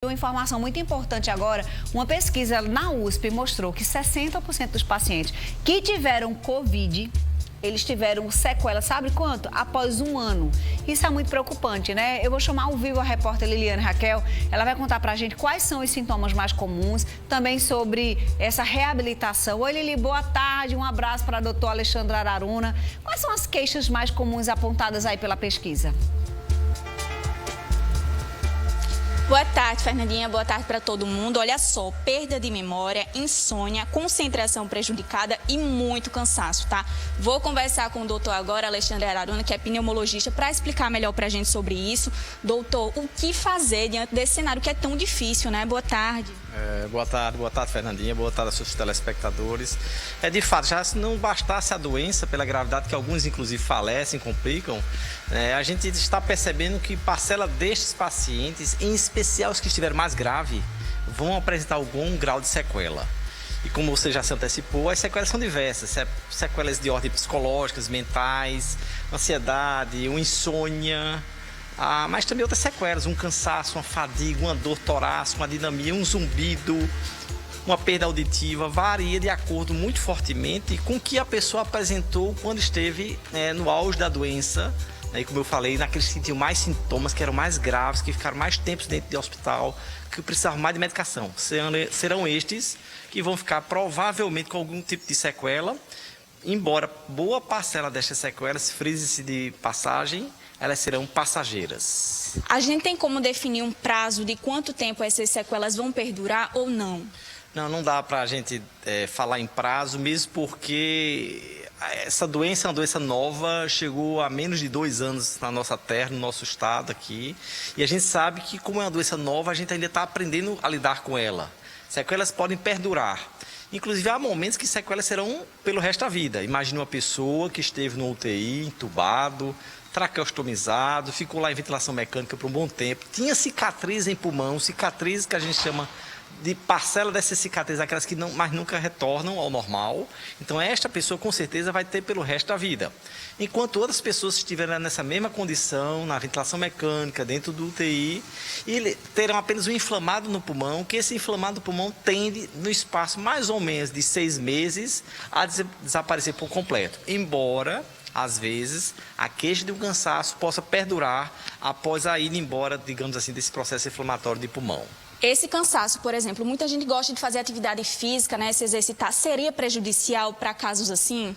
uma informação muito importante agora. Uma pesquisa na USP mostrou que 60% dos pacientes que tiveram Covid, eles tiveram sequela, sabe quanto? Após um ano. Isso é muito preocupante, né? Eu vou chamar ao vivo a repórter Liliane Raquel. Ela vai contar pra gente quais são os sintomas mais comuns, também sobre essa reabilitação. Oi, Lili, boa tarde. Um abraço para a doutora Alexandra Araruna. Quais são as queixas mais comuns apontadas aí pela pesquisa? Boa tarde, Fernandinha. Boa tarde para todo mundo. Olha só, perda de memória, insônia, concentração prejudicada e muito cansaço, tá? Vou conversar com o doutor agora, Alexandre Araruna, que é pneumologista, para explicar melhor para a gente sobre isso. Doutor, o que fazer diante desse cenário que é tão difícil, né? Boa tarde. Boa tarde, Fernandinha. Boa tarde aos seus telespectadores. De fato, já se não bastasse a doença, pela gravidade que alguns inclusive falecem, complicam, a gente está percebendo que parcela destes pacientes, em especial os que estiverem mais graves, vão apresentar algum grau de sequela. E como você já se antecipou, as sequelas são diversas. Sequelas de ordem psicológicas, mentais, ansiedade, uma insônia... mas também outras sequelas, um cansaço, uma fadiga, uma dor torácica, uma dinamia, um zumbido, uma perda auditiva, varia de acordo muito fortemente com o que a pessoa apresentou quando esteve no auge da doença. E como eu falei, naqueles que tinham mais sintomas, que eram mais graves, que ficaram mais tempos dentro de hospital, que precisavam mais de medicação. Serão estes que vão ficar provavelmente com algum tipo de sequela, embora boa parcela destas sequelas, frise-se de passagem, elas serão passageiras. A gente tem como definir um prazo de quanto tempo essas sequelas vão perdurar ou não? Não dá para a gente falar em prazo, mesmo porque essa doença é uma doença nova, chegou há menos de 2 anos na nossa terra, no nosso estado aqui. E a gente sabe que, como é uma doença nova, a gente ainda está aprendendo a lidar com ela. Sequelas podem perdurar. Inclusive, há momentos que sequelas serão pelo resto da vida. Imagine uma pessoa que esteve no UTI, entubado, traqueostomizado, ficou lá em ventilação mecânica por um bom tempo, tinha cicatriz em pulmão, cicatrizes que a gente chama de parcela dessas cicatrizes, aquelas que não, mas nunca retornam ao normal. Então, esta pessoa com certeza vai ter pelo resto da vida. Enquanto outras pessoas estiverem nessa mesma condição, na ventilação mecânica, dentro do UTI, e terão apenas um inflamado no pulmão, que esse inflamado no pulmão tende, no espaço mais ou menos de 6 meses, a desaparecer por completo. Embora, às vezes, a queixa de um cansaço possa perdurar após a ida embora, digamos assim, desse processo inflamatório de pulmão. Esse cansaço, por exemplo, muita gente gosta de fazer atividade física, né, se exercitar, seria prejudicial para casos assim?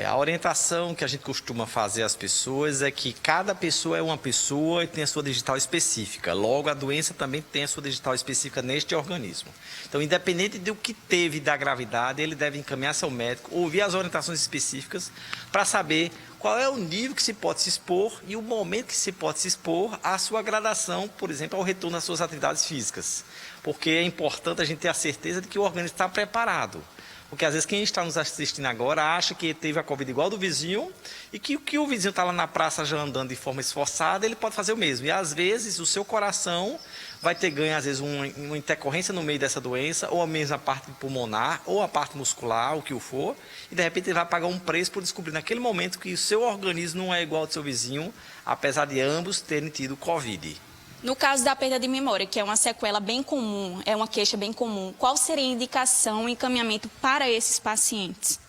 A orientação que a gente costuma fazer às pessoas é que cada pessoa é uma pessoa e tem a sua digital específica. Logo, a doença também tem a sua digital específica neste organismo. Então, independente do que teve da gravidade, ele deve encaminhar seu médico, ouvir as orientações específicas para saber qual é o nível que se pode se expor e o momento que se pode se expor à sua gradação, por exemplo, ao retorno às suas atividades físicas. Porque é importante a gente ter a certeza de que o organismo está preparado. Porque às vezes quem está nos assistindo agora acha que teve a Covid igual do vizinho e que o vizinho está lá na praça já andando de forma esforçada, ele pode fazer o mesmo. E às vezes o seu coração vai ter ganho, às vezes, uma intercorrência no meio dessa doença, ou a mesma parte pulmonar, ou a parte muscular, o que o for, e de repente ele vai pagar um preço por descobrir naquele momento que o seu organismo não é igual ao do seu vizinho, apesar de ambos terem tido Covid. No caso da perda de memória, que é uma sequela bem comum, é uma queixa bem comum, qual seria a indicação e encaminhamento para esses pacientes?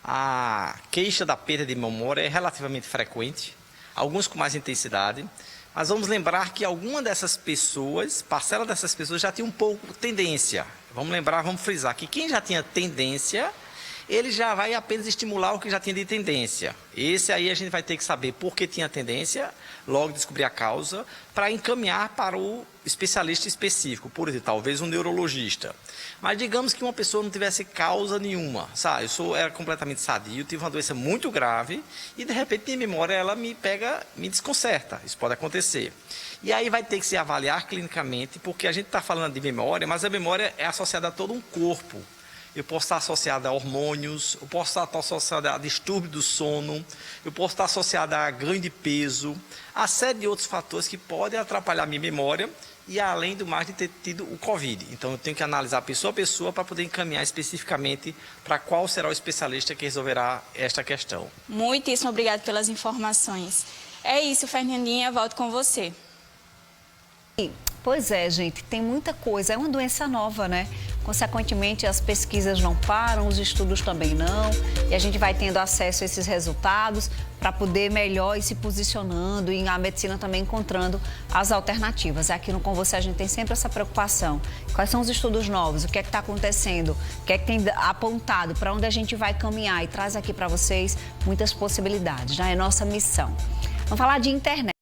A queixa da perda de memória é relativamente frequente, alguns com mais intensidade, mas vamos lembrar que alguma dessas pessoas, parcela dessas pessoas já tinha um pouco tendência. Vamos frisar que quem já tinha tendência, ele já vai apenas estimular o que já tinha de tendência. Esse aí a gente vai ter que saber por que tinha tendência, logo descobrir a causa, para encaminhar para o especialista específico, por exemplo, talvez um neurologista. Mas digamos que uma pessoa não tivesse causa nenhuma, sabe? Era completamente sadio, tive uma doença muito grave e de repente minha memória ela me desconcerta. Isso pode acontecer. E aí vai ter que se avaliar clinicamente, porque a gente está falando de memória, mas a memória é associada a todo um corpo. Eu posso estar associado a hormônios, eu posso estar associado a distúrbio do sono, eu posso estar associado a ganho de peso, a série de outros fatores que podem atrapalhar a minha memória e, além do mais, de ter tido o Covid. Então, eu tenho que analisar pessoa a pessoa para poder encaminhar especificamente para qual será o especialista que resolverá esta questão. Muitíssimo obrigada pelas informações. É isso, Fernandinha, volto com você. Pois é, gente, tem muita coisa. É uma doença nova, né? Consequentemente, as pesquisas não param, os estudos também não. E a gente vai tendo acesso a esses resultados para poder melhor ir se posicionando e a medicina também encontrando as alternativas. Aqui no Com Você a gente tem sempre essa preocupação. Quais são os estudos novos? O que é que está acontecendo? O que é que tem apontado? Para onde a gente vai caminhar? E traz aqui para vocês muitas possibilidades. Já é nossa missão. Vamos falar de internet.